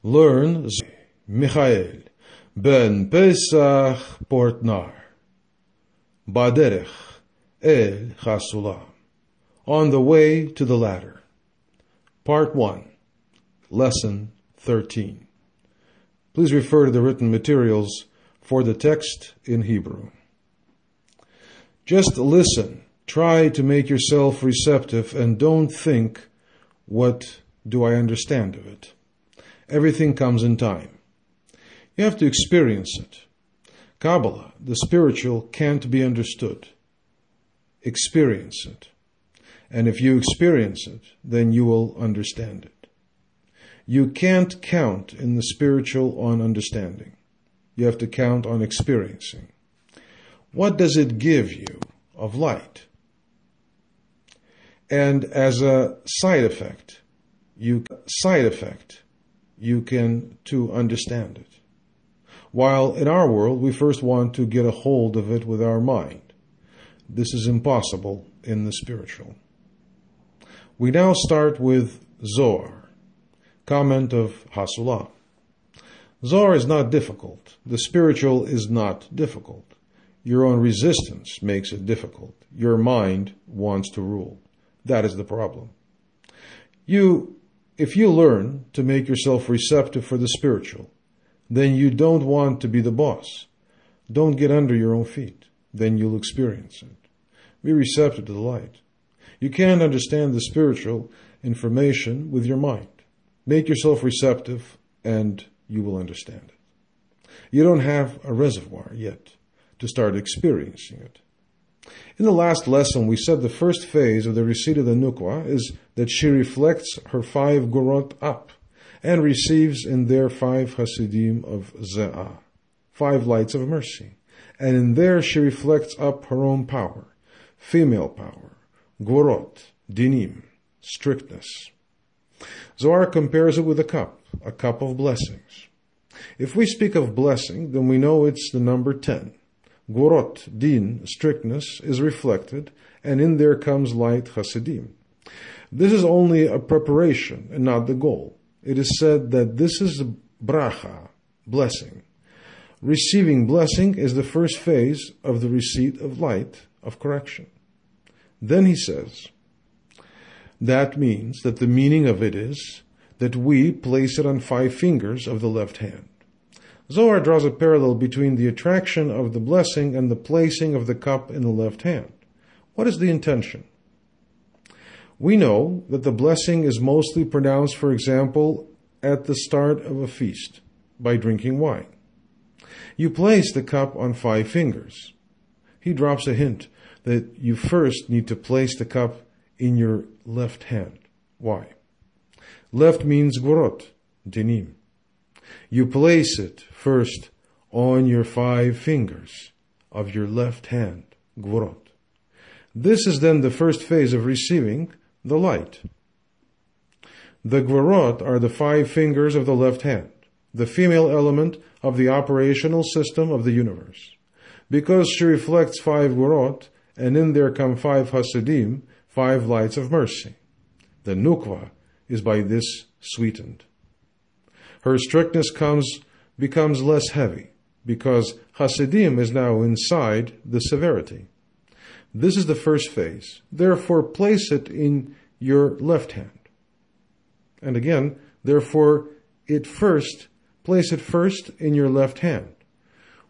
Learn Michael ben Pesach Portnar Baderech El Chasulam, on the way to the ladder. Part 1, Lesson 13. Please refer to the written materials for the text in Hebrew. Just listen. Try to make yourself receptive and don't think, what do I understand of it? Everything comes in time. You have to experience it. Kabbalah, the spiritual, can't be understood. Experience it. And if you experience it, then you will understand it. You can't count in the spiritual on understanding. You have to count on experiencing. What does it give you of light? And as a side effect, you can to understand it. While in our world, we first want to get a hold of it with our mind. This is impossible in the spiritual. We now start with Zohar, comment of Hasulam. Zohar is not difficult. The spiritual is not difficult. Your own resistance makes it difficult. Your mind wants to rule. That is the problem. If you learn to make yourself receptive for the spiritual, then you don't want to be the boss. Don't get under your own feet. Then you'll experience it. Be receptive to the light. You can't understand the spiritual information with your mind. Make yourself receptive and you will understand it. You don't have a reservoir yet to start experiencing it. In the last lesson, we said the first phase of the receipt of the Nukwa is that she reflects her 5 Gorot up and receives in there 5 Hasidim of Ze'ah, 5 lights of mercy. And in there she reflects up her own power, female power, Gorot, Dinim, strictness. Zohar compares it with a cup of blessings. If we speak of blessing, then we know it's the number 10. Gorot, din, strictness, is reflected, and in there comes light Hasidim. This is only a preparation and not the goal. It is said that this is bracha, blessing. Receiving blessing is the first phase of the receipt of light, of correction. Then he says, that means that the meaning of it is that we place it on 5 fingers of the left hand. Zohar draws a parallel between the attraction of the blessing and the placing of the cup in the left hand. What is the intention? We know that the blessing is mostly pronounced, for example, at the start of a feast, by drinking wine. You place the cup on 5 fingers. He drops a hint that you first need to place the cup in your left hand. Why? Left means gorot, dinim. You place it first on your 5 fingers of your left hand, gorot. This is then the first phase of receiving the light. The gorot are the 5 fingers of the left hand, the female element of the operational system of the universe. Because she reflects 5 gorot, and in there come 5 hasidim, 5 lights of mercy. The nukva is by this sweetened. Her strictness becomes less heavy, because Hasidim is now inside the severity. This is the first phase. Therefore, place it in your left hand. And again, therefore, place it first in your left hand.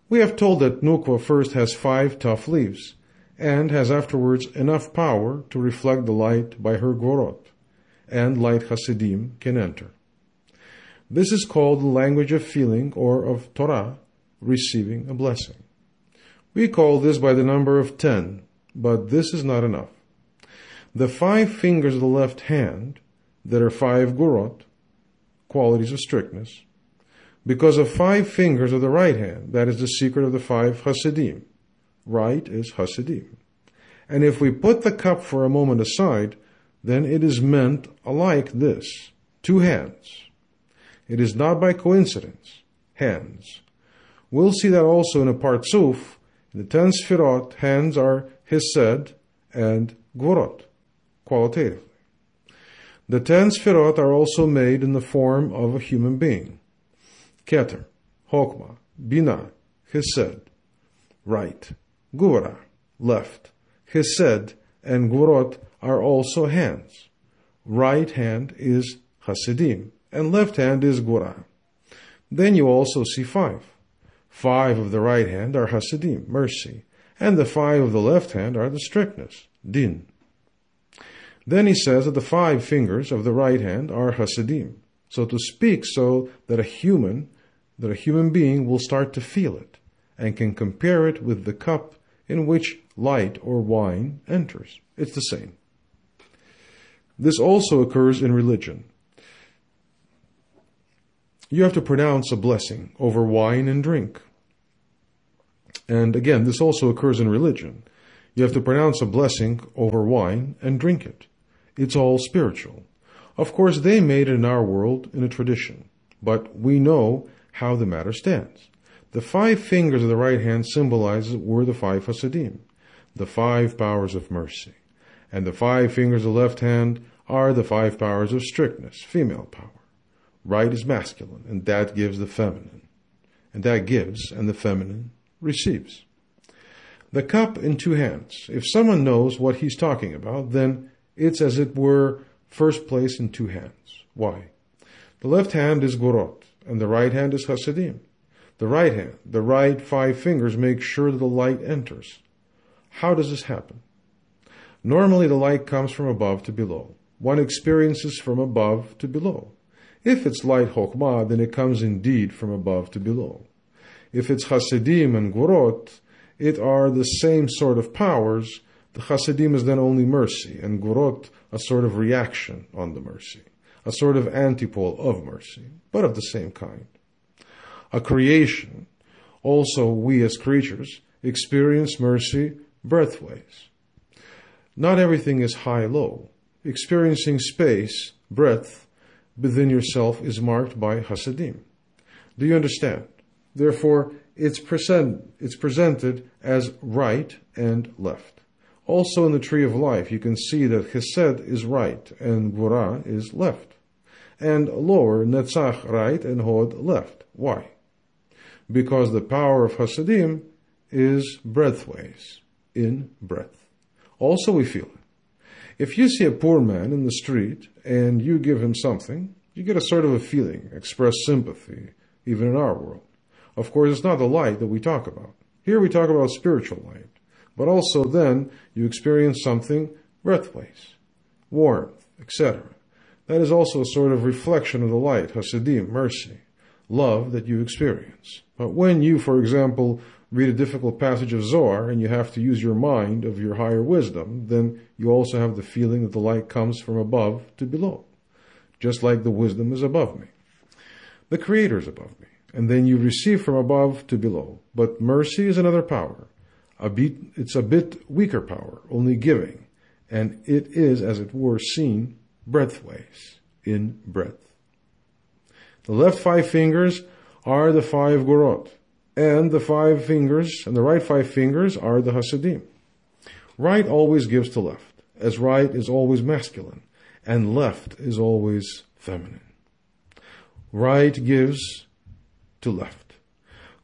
We have told that Nukwa first has 5 tough leaves, and has afterwards enough power to reflect the light by her gorot, and light Hasidim can enter. This is called the language of feeling, or of Torah, receiving a blessing. We call this by the number of 10, but this is not enough. The 5 fingers of the left hand, that are 5 gorot, qualities of strictness, because of 5 fingers of the right hand, that is the secret of the 5 Hasidim. Right is Hasidim. And if we put the cup for a moment aside, then it is meant alike this, 2 hands. It is not by coincidence, hands. We'll see that also in a Partsuf. In the 10 Sfirot, hands are Hesed and Gvorot, qualitatively. The 10 Sfirot are also made in the form of a human being, Keter, Chokmah, Binah, Chesed, right. Gvura, left. Chesed and Gvurot are also hands. Right hand is Hasidim, and left hand is Gvura. Then you also see 5. 5 of the right hand are Hasidim, mercy, and the 5 of the left hand are the strictness, Din. Then he says that the 5 fingers of the right hand are Hasidim, so to speak, so that a human being will start to feel it and can compare it with the cup in which light or wine enters. It's the same. This also occurs in religion. You have to pronounce a blessing over wine and drink. And again, this also occurs in religion. You have to pronounce a blessing over wine and drink it. It's all spiritual. Of course, they made it in our world in a tradition, but we know how the matter stands. The 5 fingers of the right hand were the 5 Hasidim, the 5 powers of mercy. And the 5 fingers of the left hand are the 5 powers of strictness, female power. Right is masculine, and that gives the feminine. And that gives, and the feminine receives. The cup in 2 hands. If someone knows what he's talking about, then it's as it were first place in 2 hands. Why? The left hand is Gvurot, and the right hand is Hasidim. The right hand, the right 5 fingers make sure that the light enters. How does this happen? Normally the light comes from above to below. One experiences from above to below. If it's light Chokmah, then it comes indeed from above to below. If it's Hasidim and Gvurot, it are the same sort of powers. The Hasidim is then only mercy, and Gvurot a sort of reaction on the mercy, a sort of antipole of mercy, but of the same kind. A creation, also we as creatures experience mercy breadthways. Not everything is high-low. Experiencing space, breadth, within yourself is marked by Hasidim. Do you understand? Therefore, it's presented as right and left. Also in the tree of life, you can see that Chesed is right and Gvura is left. And lower, Netzach right and Hod left. Why? Because the power of Hasidim is breadthways, in breadth. Also we feel it. If you see a poor man in the street and you give him something, you get a sort of a feeling, express sympathy, even in our world. Of course, it's not the light that we talk about. Here we talk about spiritual light. But also then you experience something breadthways, warmth, etc. That is also a sort of reflection of the light, Hasidim, mercy, love that you experience. But when you, for example, read a difficult passage of Zohar and you have to use your mind of your higher wisdom, then you also have the feeling that the light comes from above to below, just like the wisdom is above me. The Creator is above me, and then you receive from above to below. But mercy is another power. It's a bit weaker power, only giving, and it is, as it were, seen breadthways, in breadth. The left 5 fingers are the 5 Gvurot, and the 5 fingers, and the right 5 fingers are the Hasidim. Right always gives to left, as right is always masculine, and left is always feminine. Right gives to left.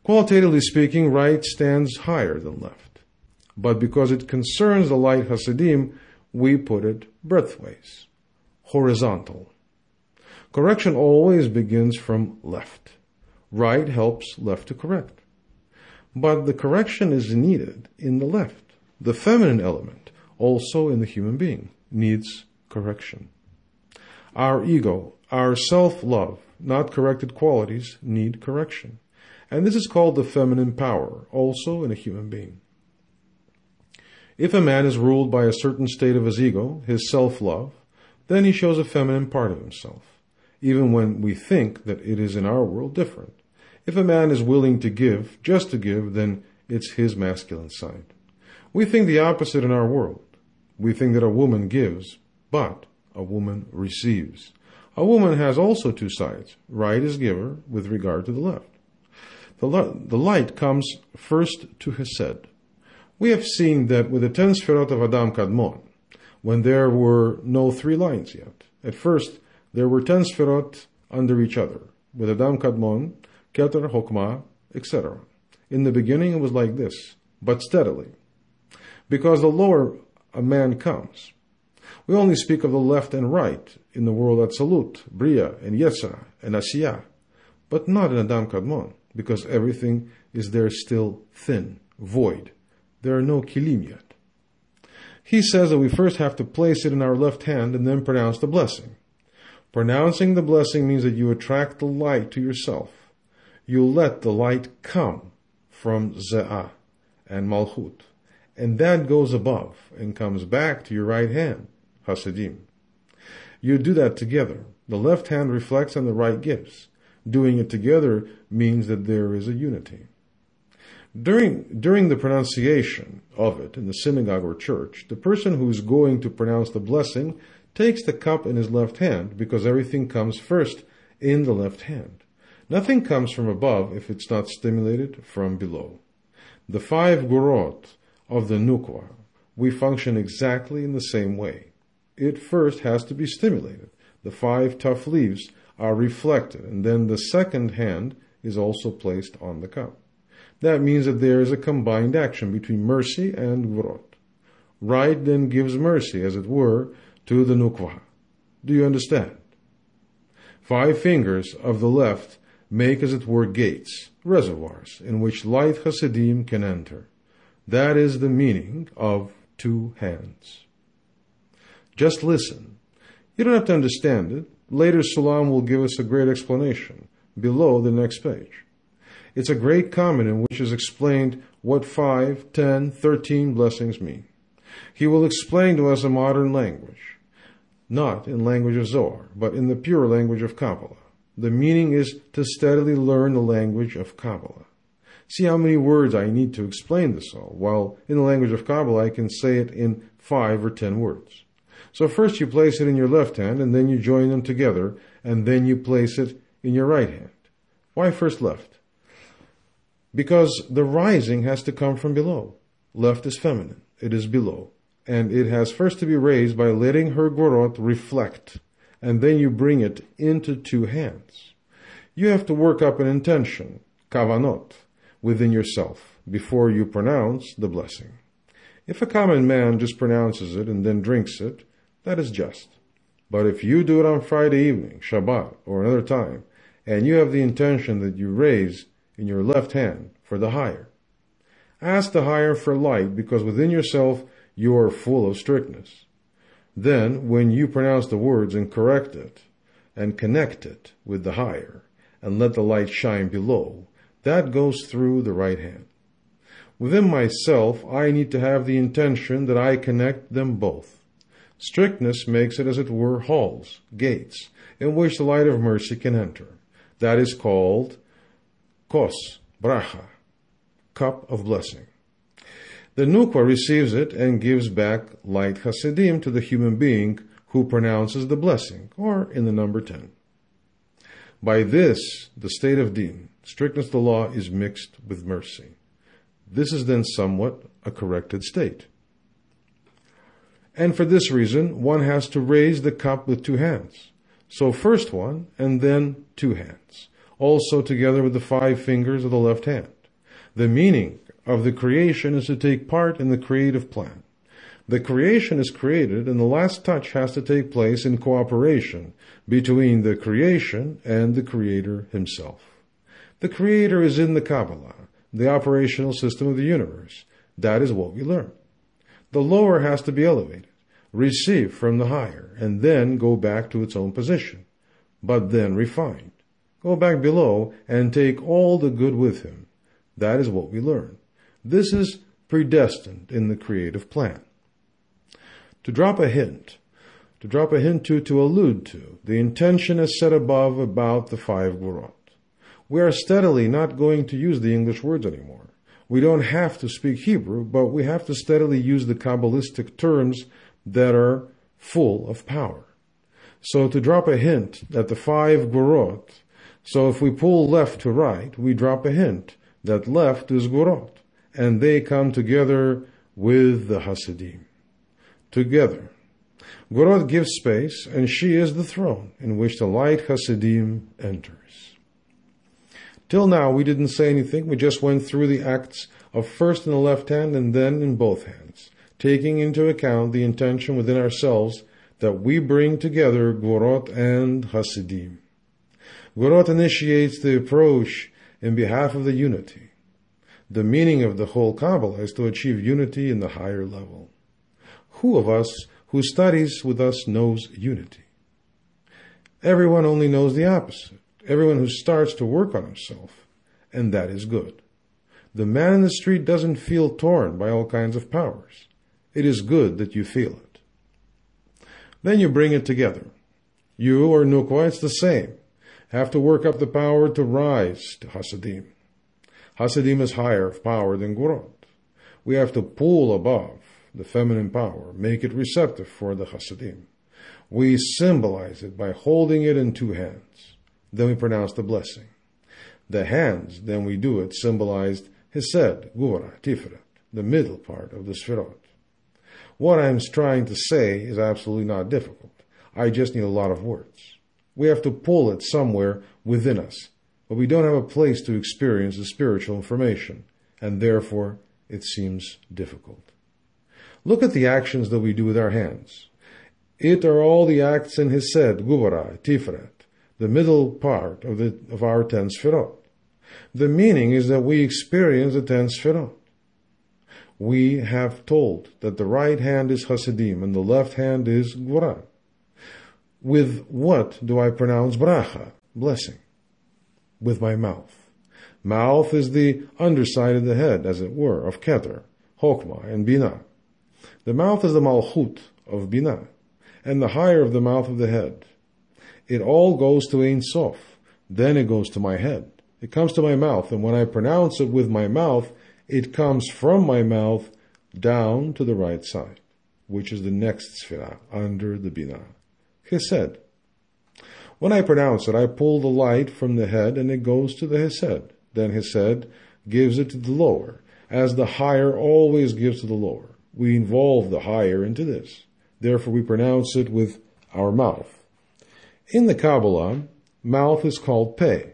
Qualitatively speaking, right stands higher than left. But because it concerns the light Hasidim, we put it breadthways, horizontal. Correction always begins from left. Right helps left to correct. But the correction is needed in the left. The feminine element, also in the human being, needs correction. Our ego, our self-love, not corrected qualities, need correction. And this is called the feminine power, also in a human being. If a man is ruled by a certain state of his ego, his self-love, then he shows a feminine part of himself, even when we think that it is in our world different. If a man is willing to give, just to give, then it's his masculine side. We think the opposite in our world. We think that a woman gives, but a woman receives. A woman has also 2 sides. Right is giver with regard to the left. The light comes first to Chesed. We have seen that with the 10 Sefirot of Adam Kadmon, when there were no 3 lines yet. At first, there were 10 Sefirot under each other. With Adam Kadmon Keter, Chokmah, etc. In the beginning it was like this, but steadily. Because the lower a man comes. We only speak of the left and right in the world Atzilut, Bria, and Yetzirah, and Asiyah, but not in Adam Kadmon, because everything is there still thin, void. There are no kilim yet. He says that we first have to place it in our left hand and then pronounce the blessing. Pronouncing the blessing means that you attract the light to yourself. You let the light come from Ze'ah and Malchut, and that goes above and comes back to your right hand, Hasidim. You do that together. The left hand reflects and the right gives. Doing it together means that there is a unity. During the pronunciation of it in the synagogue or church, the person who is going to pronounce the blessing takes the cup in his left hand because everything comes first in the left hand. Nothing comes from above if it's not stimulated from below. The 5 gurot of the Nukwa, we function exactly in the same way. It first has to be stimulated. The 5 tough leaves are reflected, and then the second hand is also placed on the cup. That means that there is a combined action between mercy and gurot. Right then gives mercy, as it were, to the Nukwa. Do you understand? 5 fingers of the left make, as it were, gates, reservoirs, in which light Hasidim can enter. That is the meaning of 2 hands. Just listen. You don't have to understand it. Later Sulam will give us a great explanation below the next page. It's a great comment in which is explained what 5, 10, 13 blessings mean. He will explain to us a modern language, not in language of Zohar, but in the pure language of Kabbalah. The meaning is to steadily learn the language of Kabbalah. See how many words I need to explain this all, while in the language of Kabbalah I can say it in 5 or 10 words. So first you place it in your left hand, and then you join them together, and then you place it in your right hand. Why first left? Because the rising has to come from below. Left is feminine. It is below. And it has first to be raised by letting her gorot reflect. And then you bring it into 2 hands. You have to work up an intention, kavanot, within yourself before you pronounce the blessing. If a common man just pronounces it and then drinks it, that is just. But if you do it on Friday evening, Shabbat, or another time, and you have the intention that you raise in your left hand for the higher, ask the higher for light, because within yourself you are full of strictness. Then, when you pronounce the words and correct it, and connect it with the higher, and let the light shine below, that goes through the right hand. Within myself, I need to have the intention that I connect them both. Strictness makes it, as it were, halls, gates, in which the light of mercy can enter. That is called kos, bracha, cup of blessing. The Nukwa receives it and gives back light Hasidim to the human being who pronounces the blessing, or in the number 10. By this, the state of Din, strictness of the law, is mixed with mercy. This is then somewhat a corrected state. And for this reason, one has to raise the cup with 2 hands. So first one, and then 2 hands, also together with the 5 fingers of the left hand. The meaning of the creation is to take part in the creative plan. The creation is created, and the last touch has to take place in cooperation between the creation and the Creator himself. The Creator is in the Kabbalah, the operational system of the universe. That is what we learn. The lower has to be elevated, receive from the higher, and then go back to its own position, but then refined. Go back below and take all the good with him. That is what we learn. This is predestined in the creative plan. To drop a hint to allude to, the intention is set above about the 5 gurot. We are steadily not going to use the English words anymore. We don't have to speak Hebrew, but we have to steadily use the Kabbalistic terms that are full of power. So to drop a hint at the 5 gurot, so if we pull left to right, we drop a hint that left is gurot, and they come together with the Hasidim. Together. Gurot gives space, and she is the throne in which the light Hasidim enters. Till now, we didn't say anything. We just went through the acts of first in the left hand and then in both hands, taking into account the intention within ourselves that we bring together Gvorot and Hasidim. Gvorot initiates the approach in behalf of the unity. The meaning of the whole Kabbalah is to achieve unity in the higher level. Who of us who studies with us knows unity? Everyone only knows the opposite. Everyone who starts to work on himself, and that is good. The man in the street doesn't feel torn by all kinds of powers. It is good that you feel it. Then you bring it together. You or Nukwa, it's the same. Have to work up the power to rise to Hasidim. Hasidim is higher power than Gvorot. We have to pull above the feminine power, make it receptive for the Hasidim. We symbolize it by holding it in two hands. Then we pronounce the blessing. The hands, then we do it, symbolized Hesed, Gvura, Tiferet, the middle part of the Sfirot. What I'm trying to say is absolutely not difficult. I just need a lot of words. We have to pull it somewhere within us, but we don't have a place to experience the spiritual information, and therefore it seems difficult. Look at the actions that we do with our hands. It are all the acts in Hesed, Gvura, Tiferet, the middle part of our 10 Sfirot. The meaning is that we experience the 10 Sfirot. We have told that the right hand is Hasidim and the left hand is Gvura. With what do I pronounce bracha, blessing? With my mouth. Mouth is the underside of the head, as it were, of Keter, Chokmah, and Binah. The mouth is the Malchut of Binah, and the higher of the mouth of the head. It all goes to Ein Sof. Then it goes to my head. It comes to my mouth, and when I pronounce it with my mouth, it comes from my mouth down to the right side, which is the next Sfirah, under the Binah. Hesed. When I pronounce it, I pull the light from the head, and it goes to the Hesed. Then Hesed gives it to the lower, as the higher always gives to the lower. We involve the higher into this. Therefore, we pronounce it with our mouth. In the Kabbalah, mouth is called Peh.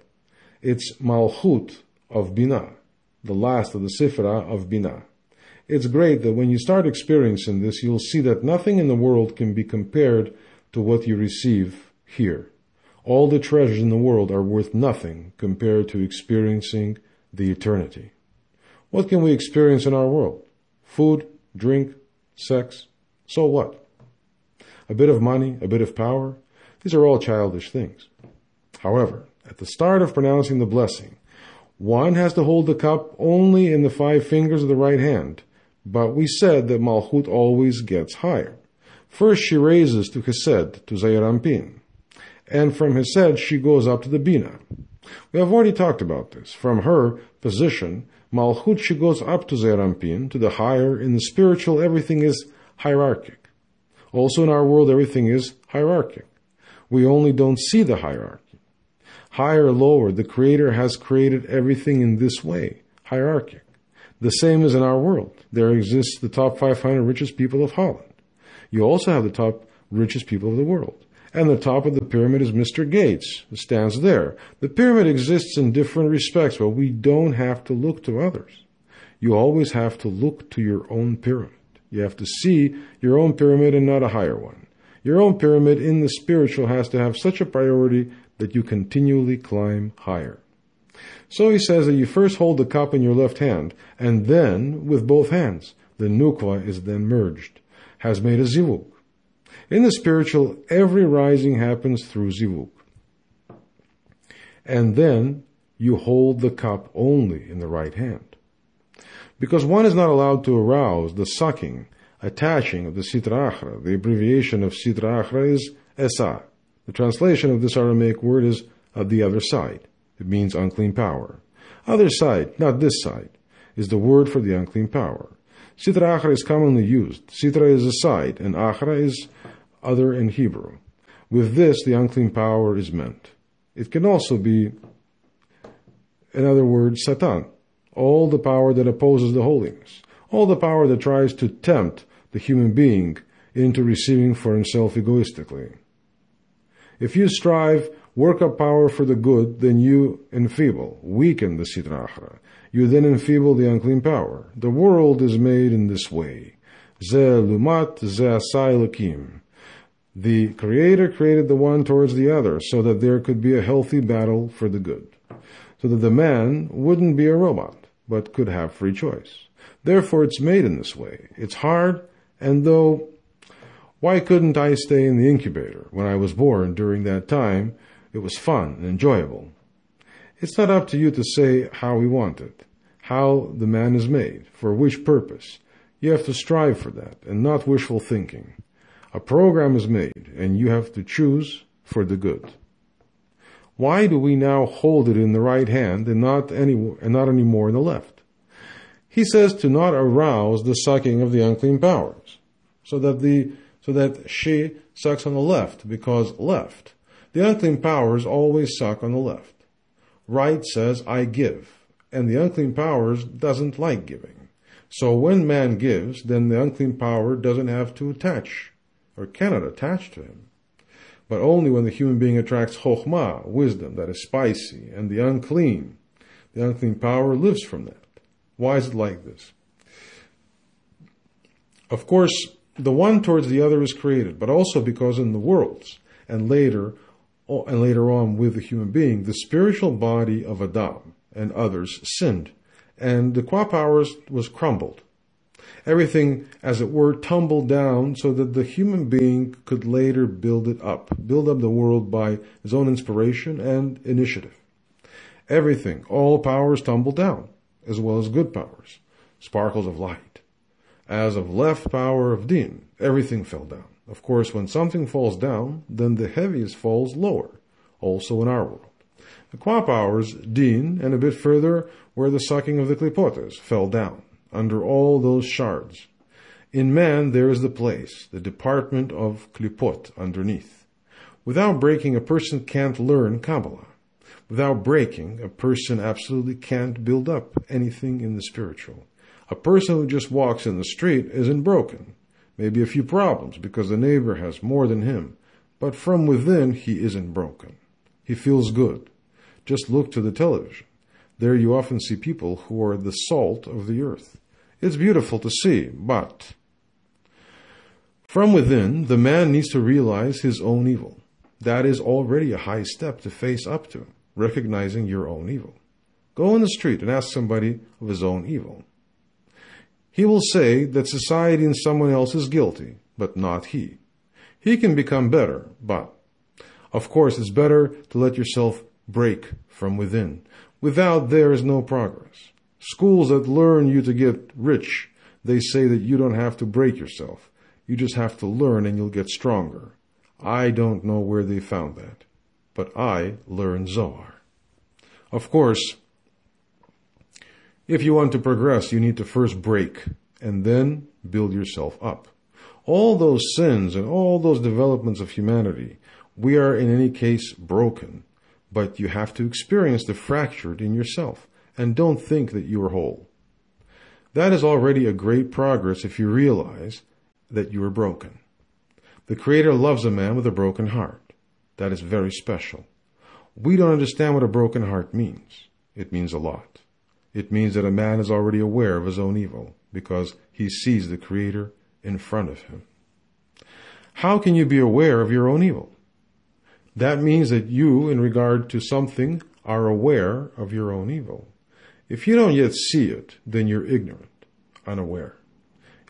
It's Malchut of Binah, the last of the Sifra of Binah. It's great that when you start experiencing this, you'll see that nothing in the world can be compared to what you receive here. All the treasures in the world are worth nothing compared to experiencing the eternity. What can we experience in our world? Food, drink, sex. So what? A bit of money, a bit of power. These are all childish things. However, at the start of pronouncing the blessing, one has to hold the cup only in the 5 fingers of the right hand, but we said that Malchut always gets higher. First she raises to Hesed, to Zeir Anpin, and from Hesed she goes up to the Binah. We have already talked about this. From her position, Malchut, she goes up to Zeir Anpin, to the higher. In the spiritual, everything is hierarchic. Also in our world, everything is hierarchic. We only don't see the hierarchy. Higher or lower, the Creator has created everything in this way, hierarchic. The same as in our world. There exists the top 500 richest people of Holland. You also have the top richest people of the world. And the top of the pyramid is Mr. Gates, who stands there. The pyramid exists in different respects, but we don't have to look to others. You always have to look to your own pyramid. You have to see your own pyramid and not a higher one. Your own pyramid in the spiritual has to have such a priority that you continually climb higher. So he says that you first hold the cup in your left hand, and then with both hands. The Nukwa is then merged, has made a zivug. In the spiritual, every rising happens through zivug. And then you hold the cup only in the right hand. Because one is not allowed to arouse the sucking, attaching of the Sitra Achra. The abbreviation of Sitra Achra is Esa. The translation of this Aramaic word is the other side. It means unclean power. Other side, not this side, is the word for the unclean power. Sitra Achra is commonly used. Sitra is a side, and Achra is other in Hebrew. With this, the unclean power is meant. It can also be, in other words, Satan, all the power that opposes the holiness, all the power that tries to tempt the human being into receiving for himself egoistically. If you strive work up power for the good, then you enfeeble, weaken the Sitra Achra. You then enfeeble the unclean power. The world is made in this way. Ze lumat, ze asai lakim. The Creator created the one towards the other so that there could be a healthy battle for the good, so that the man wouldn't be a robot, but could have free choice. Therefore, it's made in this way. It's hard, and though, why couldn't I stay in the incubator when I was born during that time? It was fun and enjoyable. It's not up to you to say how we want it, how the man is made, for which purpose. You have to strive for that, and not wishful thinking. A program is made, and you have to choose for the good. Why do we now hold it in the right hand and not anymore in the left? He says to not arouse the sucking of the unclean powers, so that she sucks on the left, because left. The unclean powers always suck on the left. Right says, I give, and the unclean powers doesn't like giving. So when man gives, then the unclean power doesn't have to attach, or cannot attach to him. But only when the human being attracts chokhmah, wisdom, that is spicy, and the unclean power lives from that. Why is it like this? Of course, the one towards the other is created, but also because in the worlds, and later on with the human being, the spiritual body of Adam and others sinned, and the Kwa powers was crumbled. Everything, as it were, tumbled down so that the human being could later build up the world by his own inspiration and initiative. Everything, all powers tumbled down, as well as good powers, sparkles of light. As of left power of Din, everything fell down. Of course, when something falls down, then the heaviest falls lower, also in our world. The Kwa powers, Din, and a bit further, where the sucking of the Klipotes fell down, under all those shards. In man there is the place, the department of Klipot underneath. Without breaking, a person can't learn Kabbalah. Without breaking, a person absolutely can't build up anything in the spiritual. A person who just walks in the street isn't broken. Maybe a few problems because the neighbor has more than him, but from within he isn't broken. He feels good. Just look to the television. There you often see people who are the salt of the earth. It's beautiful to see, but from within, the man needs to realize his own evil. That is already a high step to face up to, recognizing your own evil. Go in the street and ask somebody of his own evil. He will say that society and someone else is guilty, but not he. He can become better, but of course it's better to let yourself break from within. Without there is no progress. Schools that learn you to get rich, they say that you don't have to break yourself. You just have to learn and you'll get stronger. I don't know where they found that, but I learned Zohar. Of course, if you want to progress, you need to first break and then build yourself up. All those sins and all those developments of humanity, we are in any case broken, but you have to experience the fractured in yourself and don't think that you are whole. That is already a great progress if you realize that you are broken. The Creator loves a man with a broken heart. That is very special. We don't understand what a broken heart means. It means a lot. It means that a man is already aware of his own evil because he sees the Creator in front of him. How can you be aware of your own evil? That means that you, in regard to something, are aware of your own evil. If you don't yet see it, then you're ignorant, unaware.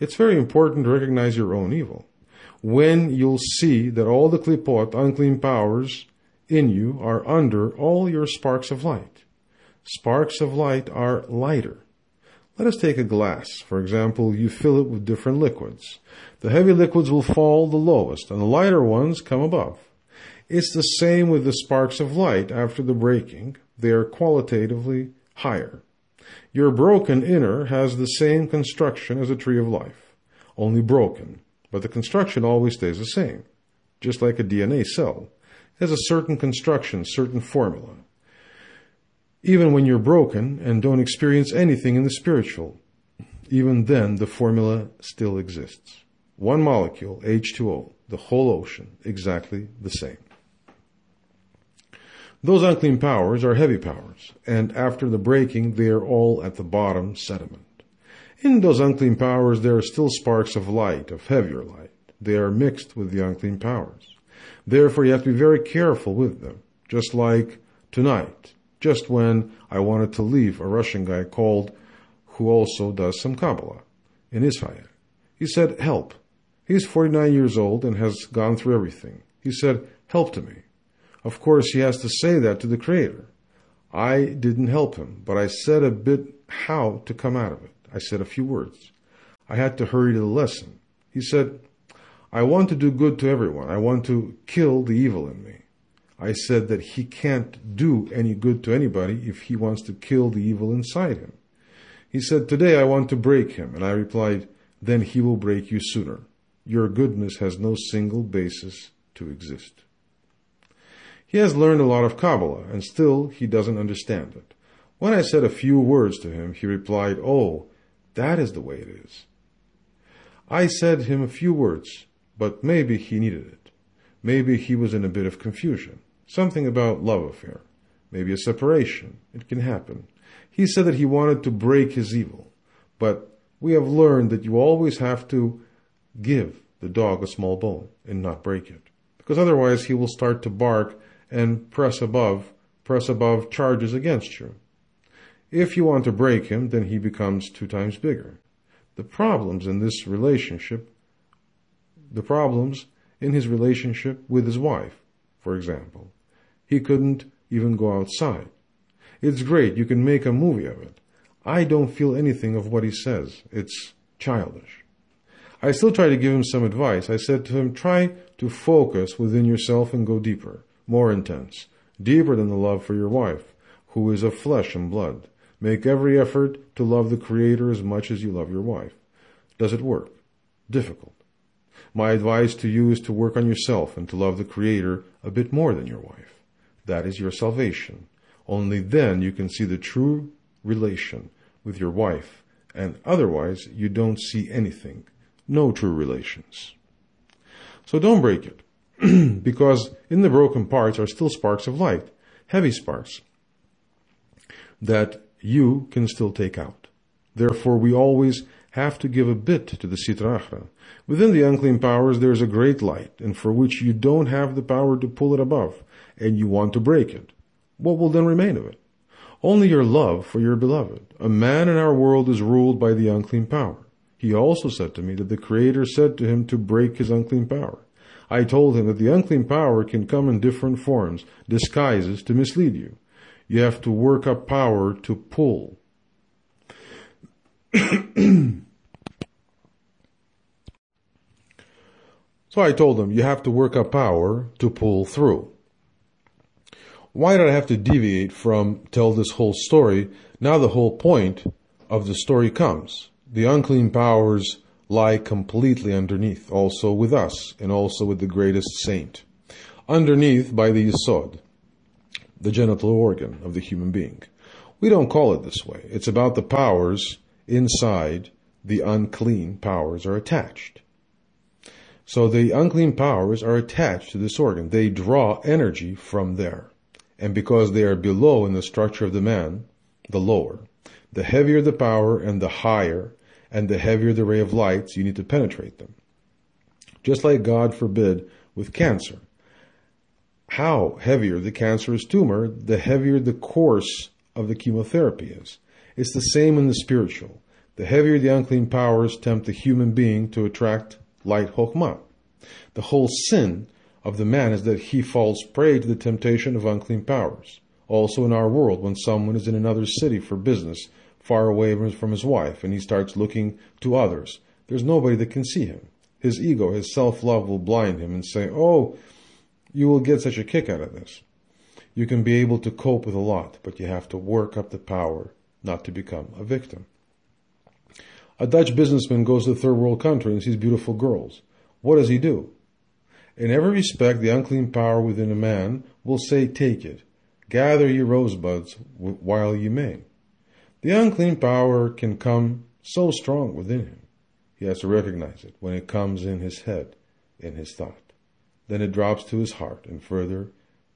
It's very important to recognize your own evil. When you'll see that all the klipot, unclean powers, in you are under all your sparks of light. Sparks of light are lighter. Let us take a glass. For example, you fill it with different liquids. The heavy liquids will fall the lowest, and the lighter ones come above. It's the same with the sparks of light after the breaking. They are qualitatively higher. Your broken inner has the same construction as a tree of life, only broken, but the construction always stays the same, just like a DNA cell. It has a certain construction, certain formula. Even when you're broken and don't experience anything in the spiritual, even then the formula still exists. One molecule, H2O, the whole ocean, exactly the same. Those unclean powers are heavy powers, and after the breaking, they are all at the bottom sediment. In those unclean powers, there are still sparks of light, of heavier light. They are mixed with the unclean powers. Therefore, you have to be very careful with them. Just like tonight, just when I wanted to leave, a Russian guy called, who also does some Kabbalah in Israel. He said, help. He's 49 years old and has gone through everything. He said, help to me. Of course, he has to say that to the Creator. I didn't help him, but I said a bit how to come out of it. I said a few words. I had to hurry to the lesson. He said, I want to do good to everyone. I want to kill the evil in me. I said that he can't do any good to anybody if he wants to kill the evil inside him. He said, today I want to break him. And I replied, then he will break you sooner. Your goodness has no single basis to exist. He has learned a lot of Kabbalah, and still he doesn't understand it. When I said a few words to him, he replied, oh, that is the way it is. I said him a few words, but maybe he needed it. Maybe he was in a bit of confusion. Something about love affair. Maybe a separation. It can happen. He said that he wanted to break his evil. But we have learned that you always have to give the dog a small bone and not break it. Because otherwise he will start to bark and press above charges against you. If you want to break him, then he becomes 2 times bigger. The problems in his relationship with his wife, for example. He couldn't even go outside. It's great, you can make a movie of it. I don't feel anything of what he says. It's childish. I still try to give him some advice. I said to him, try to focus within yourself and go deeper, more intense, deeper than the love for your wife, who is of flesh and blood. Make every effort to love the Creator as much as you love your wife. Does it work? Difficult. My advice to you is to work on yourself and to love the Creator a bit more than your wife. That is your salvation. Only then you can see the true relation with your wife, and otherwise you don't see anything. No true relations. So don't break it, because in the broken parts are still sparks of light, heavy sparks, that you can still take out. Therefore, we always have to give a bit to the Sitra Achra. Within the unclean powers, there is a great light, and for which you don't have the power to pull it above, and you want to break it. What will then remain of it? Only your love for your beloved. A man in our world is ruled by the unclean power. He also said to me that the Creator said to him to break his unclean power. I told him that the unclean power can come in different forms, disguises to mislead you. You have to work up power to pull. So I told him, you have to work up power to pull through. Why did I have to deviate from tell this whole story? Now the whole point of the story comes. The unclean powers lie completely underneath, also with us, and also with the greatest saint. Underneath by the Yesod, the genital organ of the human being. We don't call it this way. It's about the powers inside the unclean powers are attached. So the unclean powers are attached to this organ. They draw energy from there. And because they are below in the structure of the man, the lower, the heavier the power and the higher and the heavier the ray of lights, you need to penetrate them. Just like, God forbid, with cancer. How heavier the cancerous tumor, the heavier the course of the chemotherapy is. It's the same in the spiritual. The heavier the unclean powers tempt the human being to attract light Chokhmah. The whole sin of the man is that he falls prey to the temptation of unclean powers. Also in our world, when someone is in another city for business, far away from his wife, and he starts looking to others, there's nobody that can see him. His ego, his self-love will blind him and say, oh, you will get such a kick out of this. You can be able to cope with a lot, but you have to work up the power not to become a victim. A Dutch businessman goes to a third world country and sees beautiful girls. What does he do? In every respect, the unclean power within a man will say, take it. Gather your rosebuds while you may. The unclean power can come so strong within him. He has to recognize it when it comes in his head, in his thought. Then it drops to his heart and further,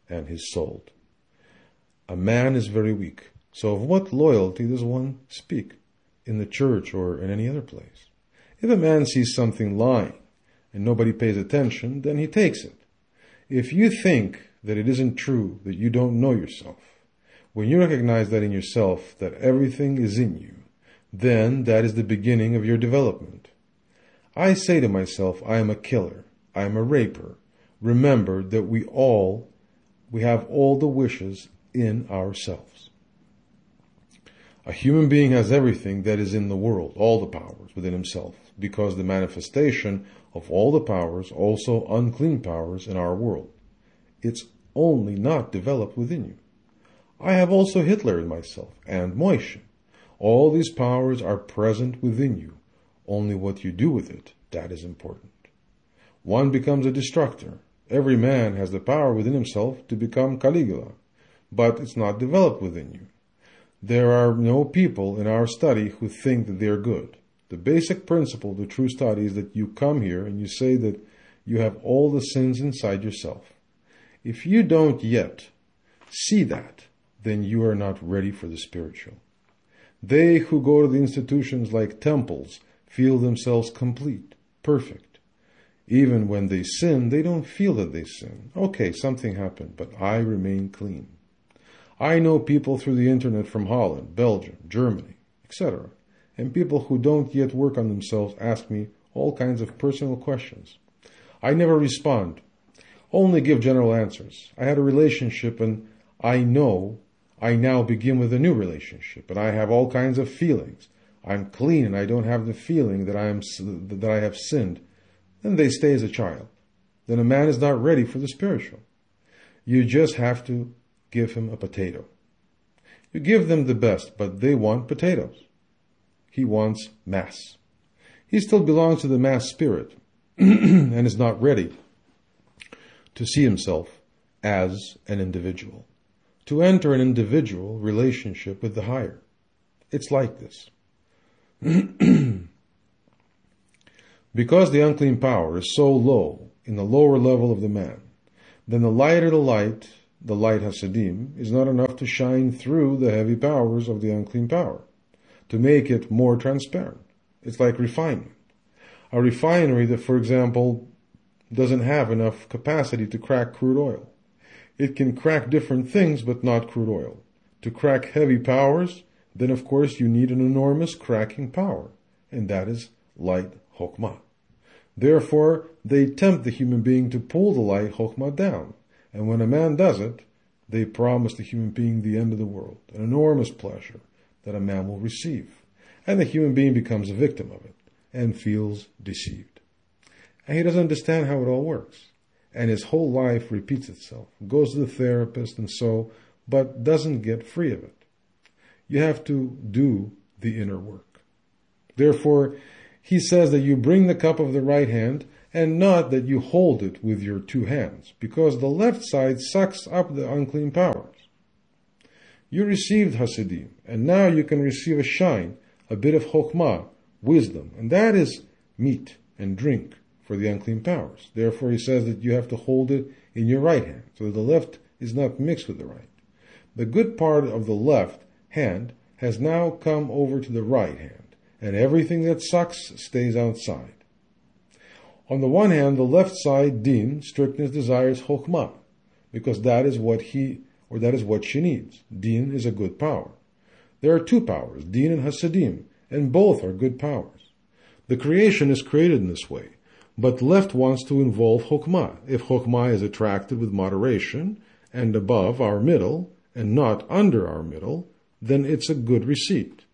and his soul. A man is very weak. So of what loyalty does one speak in the church or in any other place? If a man sees something lying and nobody pays attention, then he takes it. If you think that it isn't true, that you don't know yourself, when you recognize that in yourself, that everything is in you, then that is the beginning of your development. I say to myself, I am a killer. I am a raper. Remember that we have all the wishes in ourselves. A human being has everything that is in the world, all the powers within himself, because the manifestation of all the powers, also unclean powers in our world. It's only not developed within you. I have also Hitler in myself and Moishe. All these powers are present within you. Only what you do with it, that is important. One becomes a destructor. Every man has the power within himself to become Caligula, but it's not developed within you. There are no people in our study who think that they are good. The basic principle of the true study is that you come here and you say that you have all the sins inside yourself. If you don't yet see that, then you are not ready for the spiritual. They who go to the institutions like temples feel themselves complete, perfect. Even when they sin, they don't feel that they sin. Okay, something happened, but I remain clean. I know people through the internet from Holland, Belgium, Germany, etc. And people who don't yet work on themselves ask me all kinds of personal questions. I never respond, only give general answers. I had a relationship and I know I now begin with a new relationship and I have all kinds of feelings. I'm clean and I don't have the feeling that I have sinned. Then they stay as a child. Then a man is not ready for the spiritual. You just have to give him a potato. You give them the best, but they want potatoes. He wants mass. He still belongs to the mass spirit and is not ready to see himself as an individual, to enter an individual relationship with the higher. It's like this. Because the unclean power is so low in the lower level of the man, then the lighter the light Hasidim, is not enough to shine through the heavy powers of the unclean power, to make it more transparent. It's like refinement. A refinery that, for example, doesn't have enough capacity to crack crude oil. It can crack different things, but not crude oil. To crack heavy powers, then of course you need an enormous cracking power, and that is light Chokhmah. Therefore, they tempt the human being to pull the light Chokhmah down, and when a man does it, they promise the human being the end of the world, an enormous pleasure that a man will receive, and the human being becomes a victim of it and feels deceived. And he doesn't understand how it all works, and his whole life repeats itself, goes to the therapist and so, but doesn't get free of it. You have to do the inner work. Therefore, he says that you bring the cup of the right hand and not that you hold it with your two hands, because the left side sucks up the unclean powers. You received Hasidim, and now you can receive a shine, a bit of Chokhmah, wisdom, and that is meat and drink for the unclean powers. Therefore, he says that you have to hold it in your right hand, so that the left is not mixed with the right. The good part of the left hand has now come over to the right hand, and everything that sucks stays outside. On the one hand, the left side, din, strictness, desires Chokhmah, because that is what she needs. Din is a good power. There are two powers, din and Hasidim, and both are good powers. The creation is created in this way, but left wants to involve Chokhmah. If Chokhmah is attracted with moderation and above our middle and not under our middle, then it's a good receipt.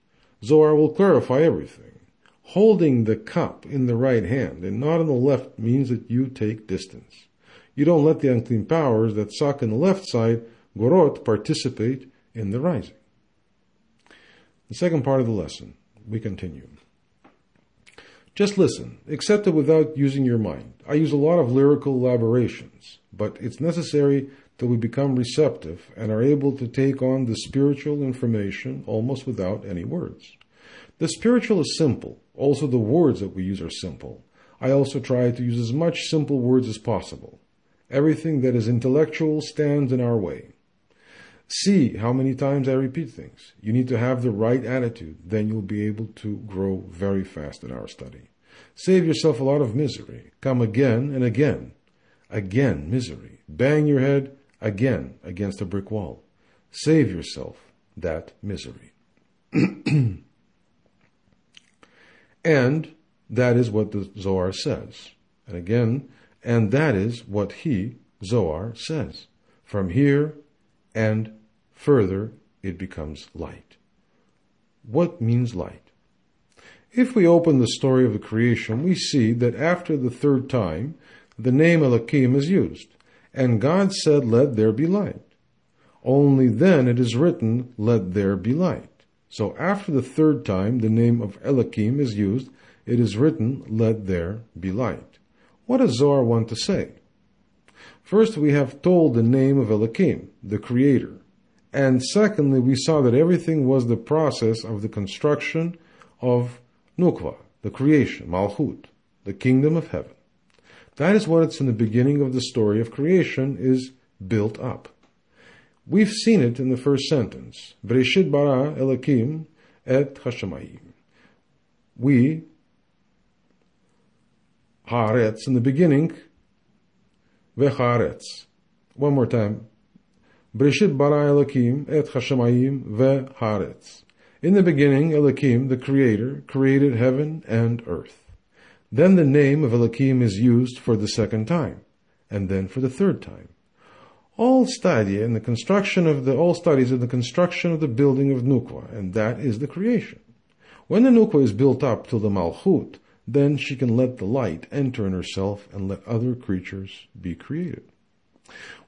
Zohar will clarify everything. Holding the cup in the right hand and not in the left means that you take distance. You don't let the unclean powers that suck in the left side, gorot, participate in the rising. The second part of the lesson, we continue. Just listen, accept it without using your mind. I use a lot of lyrical elaborations, but it's necessary till we become receptive and are able to take on the spiritual information almost without any words. The spiritual is simple. Also, the words that we use are simple. I also try to use as much simple words as possible. Everything that is intellectual stands in our way. See how many times I repeat things. You need to have the right attitude. Then you'll be able to grow very fast in our study. Save yourself a lot of misery. Come again and again. Again, misery. Bang your head again against a brick wall. Save yourself that misery. And that is what the Zohar says. And again, and that is what he, Zohar, says. From here and further, it becomes light. What means light? If we open the story of the creation, we see that after the third time, the name Elohim is used. And God said, let there be light. Only then it is written, let there be light. So after the third time the name of Elohim is used, it is written, let there be light. What does Zohar want to say? First, we have told the name of Elohim, the Creator. And secondly, we saw that everything was the process of the construction of Nukva, the creation, Malchut, the kingdom of heaven. That is what it's in the beginning of the story of creation is built up. We've seen it in the first sentence. Bereshit bara Elohim et hashamayim. We, haaretz, in the beginning, vehaaretz. One more time. Bereshit bara Elohim et hashamayim vehaaretz. In the beginning, Elohim, the Creator, created heaven and earth. Then the name of Elohim is used for the second time, and then for the third time. All studies in the construction of the building of Nukwa, and that is the creation. When the Nukwa is built up till the Malchut, then she can let the light enter in herself and let other creatures be created.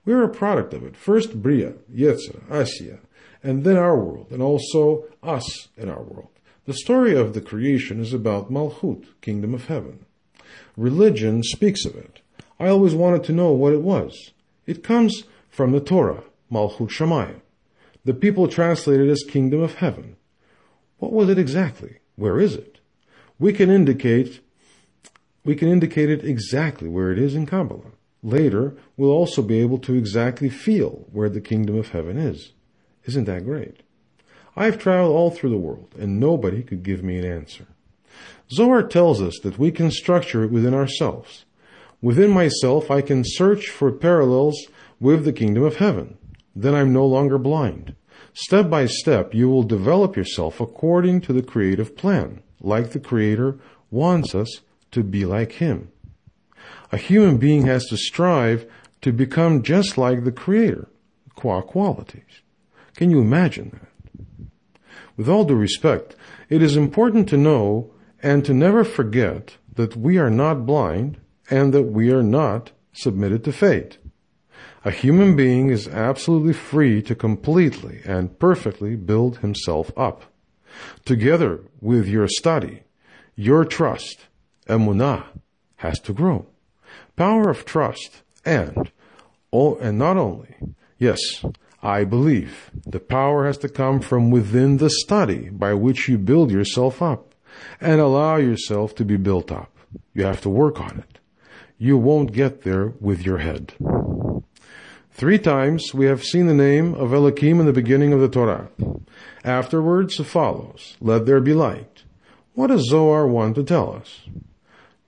We are a product of it. First Bria, Yetzirah, Asiya, and then our world, and also us in our world. The story of the creation is about Malchut, kingdom of heaven. Religion speaks of it. I always wanted to know what it was. It comes from the Torah, Malchut Shamayim. The people translate it as kingdom of heaven. What was it exactly? Where is it? We can indicate it exactly where it is in Kabbalah. Later, we'll also be able to exactly feel where the kingdom of heaven is. Isn't that great? I've traveled all through the world, and nobody could give me an answer. Zohar tells us that we can structure it within ourselves. Within myself, I can search for parallels with the kingdom of heaven. Then I'm no longer blind. Step by step, you will develop yourself according to the creative plan, like the Creator wants us to be like Him. A human being has to strive to become just like the Creator, qua qualities. Can you imagine that? With all due respect, it is important to know and to never forget that we are not blind and that we are not submitted to fate. A human being is absolutely free to completely and perfectly build himself up. Together with your study, your trust, emunah, has to grow. Power of trust and not only, yes, I believe the power has to come from within the study by which you build yourself up and allow yourself to be built up. You have to work on it. You won't get there with your head. 3 times we have seen the name of Elohim in the beginning of the Torah. Afterwards it follows, let there be light. What does Zohar want to tell us?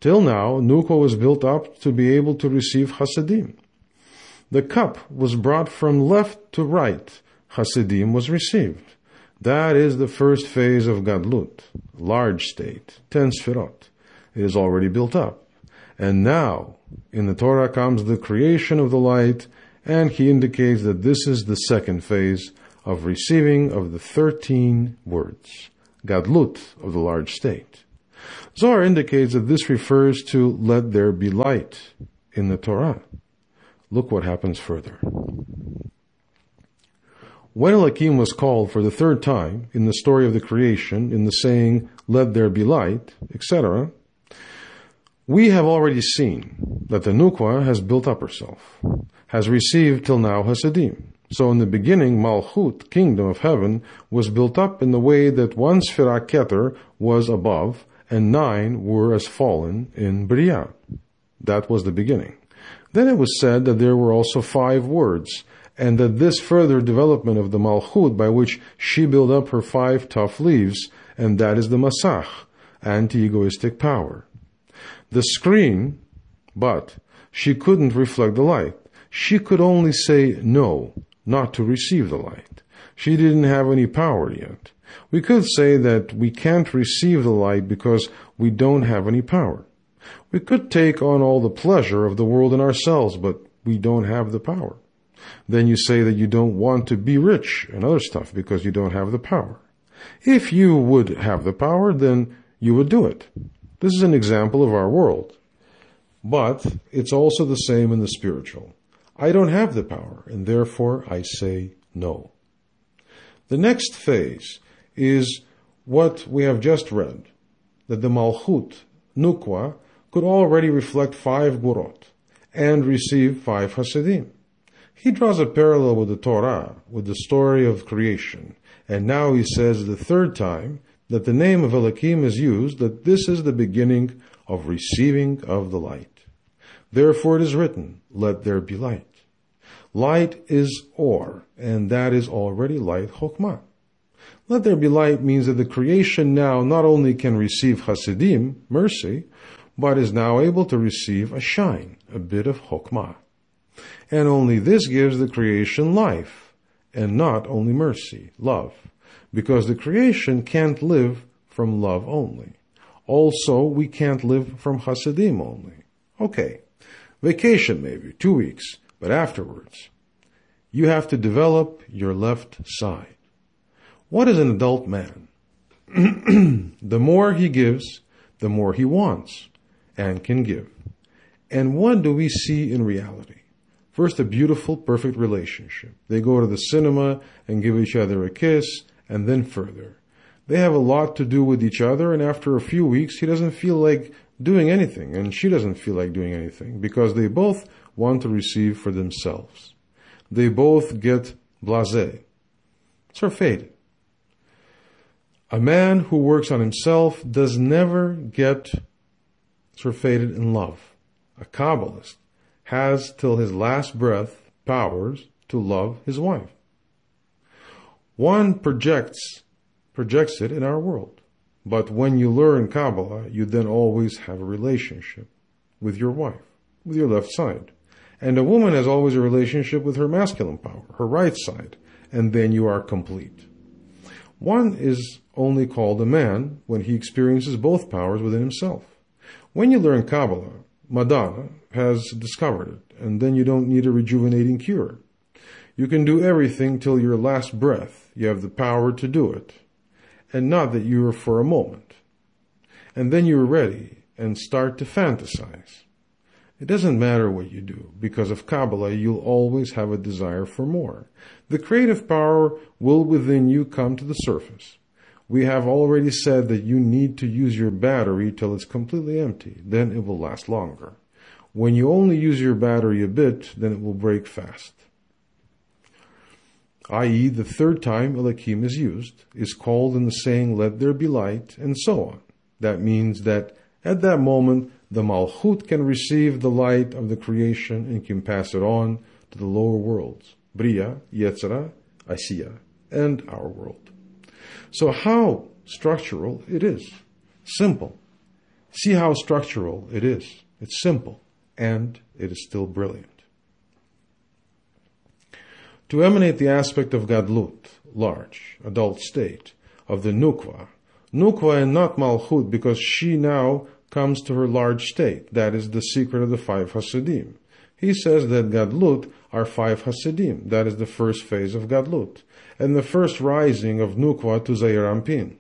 Till now, Nukwa was built up to be able to receive Hasidim. The cup was brought from left to right. Hasidim was received. That is the first phase of Gadlut, large state, 10 Sfirot. It is already built up. And now, in the Torah comes the creation of the light, and he indicates that this is the second phase of receiving of the 13 words, Gadlut of the large state. Zohar indicates that this refers to let there be light in the Torah. Look what happens further. When Elohim was called for the 3rd time in the story of the creation, in the saying, let there be light, etc., we have already seen that the Nukwa has built up herself, has received till now Hasidim. So in the beginning, Malchut, kingdom of heaven, was built up in the way that 1 Sfirah Keter was above, and 9 were as fallen in Bria. That was the beginning. Then it was said that there were also 5 words, and that this further development of the Malchut by which she built up her 5 tough leaves, and that is the Masach, anti-egoistic power. The screen, but she couldn't reflect the light. She could only say no, not to receive the light. She didn't have any power yet. We could say that we can't receive the light because we don't have any power. We could take on all the pleasure of the world in ourselves, but we don't have the power. Then you say that you don't want to be rich and other stuff because you don't have the power. If you would have the power, then you would do it. This is an example of our world. But it's also the same in the spiritual. I don't have the power, and therefore I say no. The next phase is what we have just read, that the Malchut, Nukwa, could already reflect 5 Gurot and receive 5 Hasidim. He draws a parallel with the Torah, with the story of creation, and now he says the 3rd time that the name of Elohim is used, that this is the beginning of receiving of the light. Therefore it is written, let there be light. Light is Or, and that is already light Chokmah. Let there be light means that the creation now not only can receive Hasidim, mercy, but is now able to receive a shine, a bit of Chokmah. And only this gives the creation life, and not only mercy, love, because the creation can't live from love only. Also, we can't live from Hasidim only. Okay, vacation maybe, 2 weeks, but afterwards, you have to develop your left side. What is an adult man? The more he gives, the more he wants and can give. And what do we see in reality? First, a beautiful, perfect relationship. They go to the cinema and give each other a kiss, and then further. They have a lot to do with each other, and after a few weeks, he doesn't feel like doing anything, and she doesn't feel like doing anything, because they both want to receive for themselves. They both get blasé. Surfeited. A man who works on himself does never get surfeited in love. A Kabbalist has till his last breath powers to love his wife. One projects it in our world. But when you learn Kabbalah, you then always have a relationship with your wife, with your left side. And a woman has always a relationship with her masculine power, her right side, and then you are complete. One is only called a man when he experiences both powers within himself. When you learn Kabbalah, Madonna has discovered it, and then you don't need a rejuvenating cure. You can do everything till your last breath. You have the power to do it, and not that you are for a moment. And then you're ready and start to fantasize. It doesn't matter what you do. Because of Kabbalah, you'll always have a desire for more. The creative power will within you come to the surface. We have already said that you need to use your battery till it's completely empty. Then it will last longer. When you only use your battery a bit, then it will break fast. I.e., the 3rd time Elohim is used, is called in the saying, let there be light, and so on. That means that at that moment, the Malchut can receive the light of the creation and can pass it on to the lower worlds, Bria, Yetzirah, Asiya, and our world. So how structural it is. Simple. See how structural it is. It's simple, and it is still brilliant. To emanate the aspect of Gadlut, large, adult state, of the Nukwa and not Malchut, because she now comes to her large state. That is the secret of the 5 Hasidim. He says that Gadlut are 5 Hasidim. That is the first phase of Gadlut. And the first rising of Nukwa to Zeir Anpin.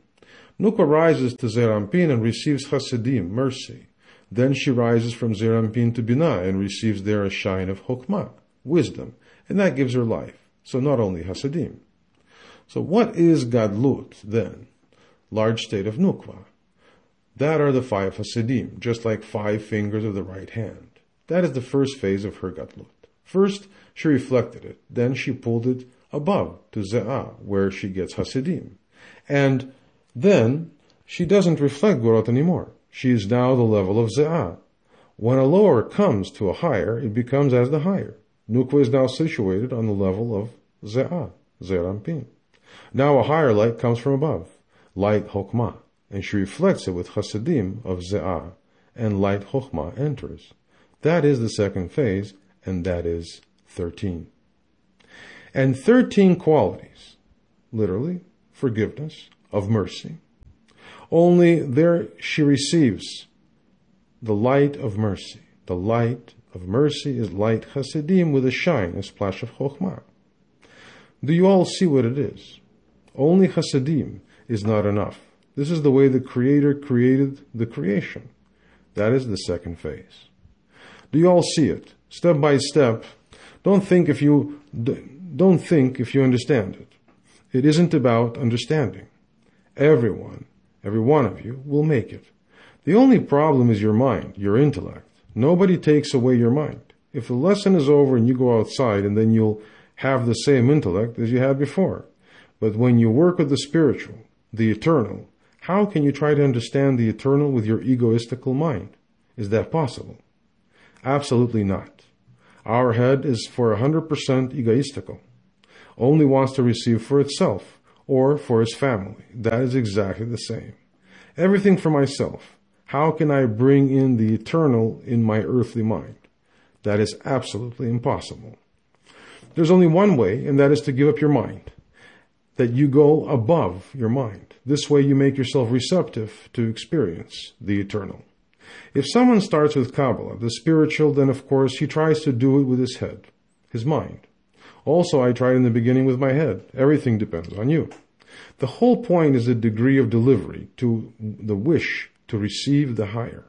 Nukwa rises to Zeir Anpin and receives Hasidim, mercy. Then she rises from Zeir Anpin to Binah and receives there a shine of Chokmah, wisdom. And that gives her life. So not only Hasidim. So what is Gadlut then? Large state of Nukwa. That are the 5 Hasidim, just like 5 fingers of the right hand. That is the first phase of her Gadlut. First, she reflected it. Then she pulled it above to Ze'ah, where she gets Hasidim. And then she doesn't reflect Gurot anymore. She is now the level of Ze'ah. When a lower comes to a higher, it becomes as the higher. Nukva is now situated on the level of Ze'ah, Zeir Anpin. Now a higher light comes from above, light Chokmah, and she reflects it with Hasidim of Ze'ah, and light Chokhmah enters. That is the second phase, and that is 13. And 13 qualities, literally, forgiveness, of mercy. Only there she receives the light of mercy. The light of mercy is light Hasidim with a shine, a splash of Chokhmah. Do you all see what it is? Only Hasidim is not enough. This is the way the Creator created the creation. That is the second phase. Do you all see it? Step by step. Don't think if you understand it. It isn't about understanding. Every one of you will make it. The only problem is your mind, your intellect. Nobody takes away your mind. If the lesson is over and you go outside, and then you'll have the same intellect as you had before. But when you work with the spiritual, the eternal, how can you try to understand the eternal with your egoistical mind? Is that possible? Absolutely not. Our head is for 100% egoistical. Only wants to receive for itself or for its family. That is exactly the same. Everything for myself. How can I bring in the eternal in my earthly mind? That is absolutely impossible. There's only one way, and that is to give up your mind. That you go above your mind. This way you make yourself receptive to experience the eternal. If someone starts with Kabbalah, the spiritual, then of course he tries to do it with his head, his mind. Also, I tried in the beginning with my head. Everything depends on you. The whole point is the degree of delivery to the wish to receive the higher.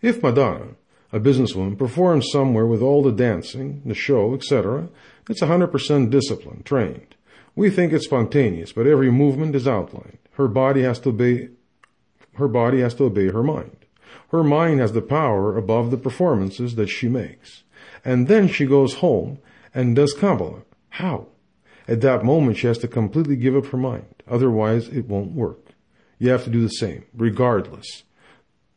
If Madonna, a businesswoman, performs somewhere with all the dancing, the show, etc., it's 100% discipline, trained. We think it's spontaneous, but every movement is outlined. Her body has to obey her mind. Her mind has the power above the performances that she makes. And then she goes home and does Kabbalah. How? At that moment, she has to completely give up her mind. Otherwise, it won't work. You have to do the same, regardless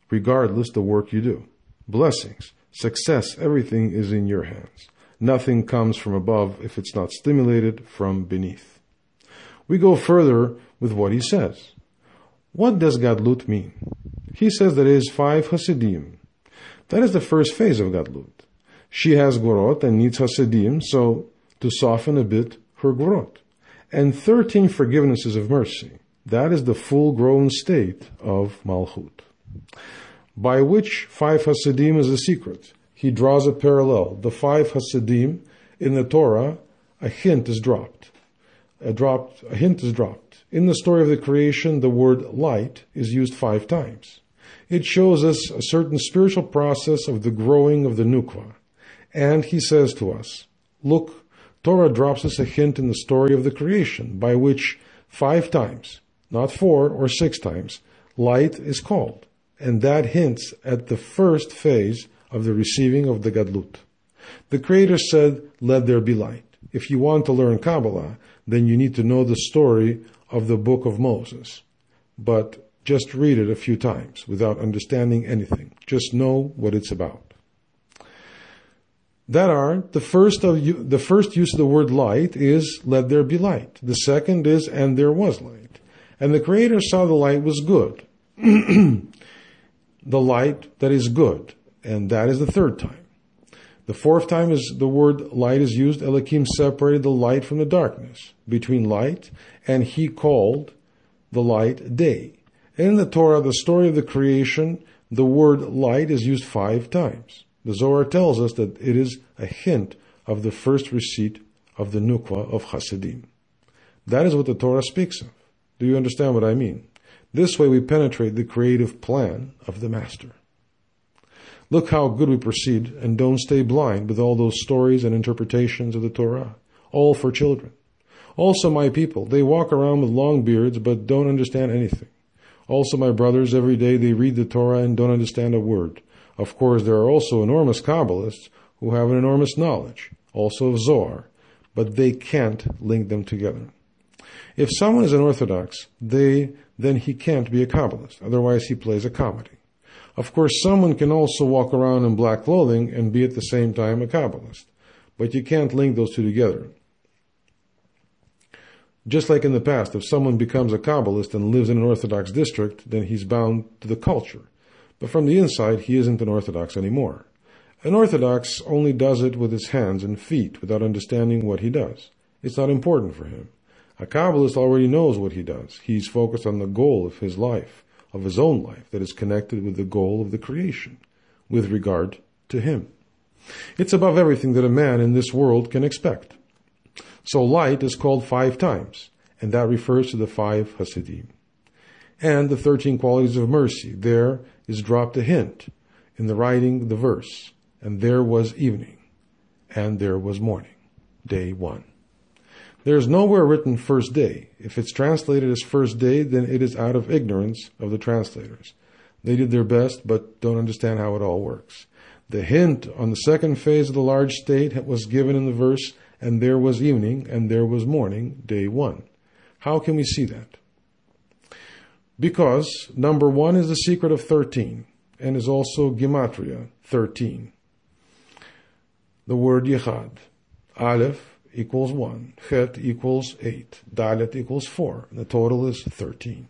the work you do. Blessings, success, everything is in your hands. Nothing comes from above if it's not stimulated from beneath. We go further with what he says. What does Gadlut mean? He says that it is 5 Hasidim. That is the first phase of Gadlut. She has Gorot and needs Hasidim, so to soften a bit her Gorot. And 13 forgivenesses of mercy. That is the full-grown state of Malchut. By which 5 Hasidim is the secret. He draws a parallel. The 5 Hasidim in the Torah, a hint is dropped. A hint is dropped. In the story of the creation, the word light is used 5 times. It shows us a certain spiritual process of the growing of the Nukva. And he says to us, look, Torah drops us a hint in the story of the creation, by which 5 times, not 4 or 6 times, light is called. And that hints at the first phase of the receiving of the Gadlut. The Creator said, let there be light. If you want to learn Kabbalah, then you need to know the story of the book of Moses. But just read it a few times without understanding anything. Just know what it's about. The first use of the word light is, let there be light. The second is, and there was light. And the Creator saw the light was good. The light that is good. And that is the third time. The fourth time is the word light is used. Elohim separated the light from the darkness. Between light, and he called the light day. In the Torah, the story of the creation, the word light is used 5 times. The Zohar tells us that it is a hint of the first receipt of the Nukva of Hasidim. That is what the Torah speaks of. Do you understand what I mean? This way we penetrate the creative plan of the Master. Look how good we proceed, and don't stay blind with all those stories and interpretations of the Torah, all for children. Also, my people, they walk around with long beards but don't understand anything. Also, my brothers, every day they read the Torah and don't understand a word. Of course, there are also enormous Kabbalists who have an enormous knowledge, also of Zohar, but they can't link them together. If someone is an Orthodox, then he can't be a Kabbalist, otherwise he plays a comedy. Of course, someone can also walk around in black clothing and be at the same time a Kabbalist, but you can't link those two together. Just like in the past, if someone becomes a Kabbalist and lives in an Orthodox district, then he's bound to the culture. But from the inside, he isn't an Orthodox anymore. An Orthodox only does it with his hands and feet without understanding what he does. It's not important for him. A Kabbalist already knows what he does. He's focused on the goal of his life, of his own life, that is connected with the goal of the creation, with regard to him. It's above everything that a man in this world can expect. So light is called 5 times, and that refers to the 5 Hasidim. And the 13 qualities of mercy, there is dropped a hint in the writing the verse, and there was evening, and there was morning, day 1. There is nowhere written first day. If it's translated as first day, then it is out of ignorance of the translators. They did their best, but don't understand how it all works. The hint on the second phase of the large state was given in the verse, and there was evening, and there was morning, day 1. How can we see that? Because number 1 is the secret of 13, and is also Gematria, 13. The word Yechad. Aleph equals 1, Chet equals 8, Dalet equals 4, and the total is 13.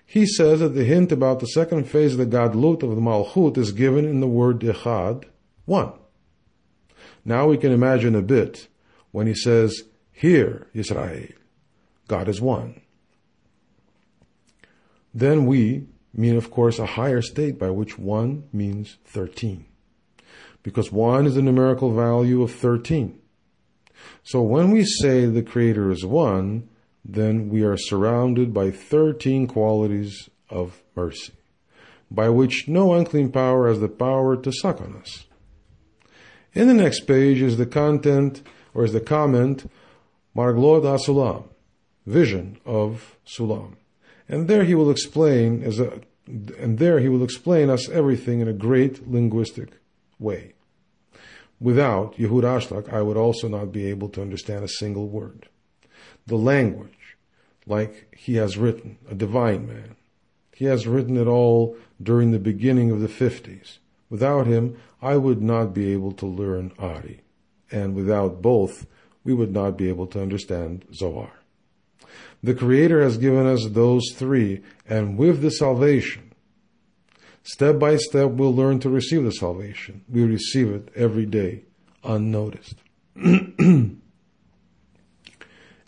He says that the hint about the second phase of the Gadlut of the Malchut is given in the word Echad, 1. Now we can imagine a bit when he says, "Hear, Yisrael, God is one." Then we mean, of course, a higher state by which 1 means 13. Because 1 is the numerical value of 13. So when we say the Creator is 1, then we are surrounded by 13 qualities of mercy, by which no unclean power has the power to suck on us. In the next page is the content, or is the comment, Marglot HaSulam, vision of Sulam. And there he will explain us everything in a great linguistic way. Without Yehud Ashlag, I would also not be able to understand a single word. The language, like he has written, a divine man. He has written it all during the beginning of the 50s. Without him, I would not be able to learn Ari. And without both, we would not be able to understand Zohar. The Creator has given us those 3, and with the salvation, step by step we'll learn to receive the salvation. We receive it every day, unnoticed.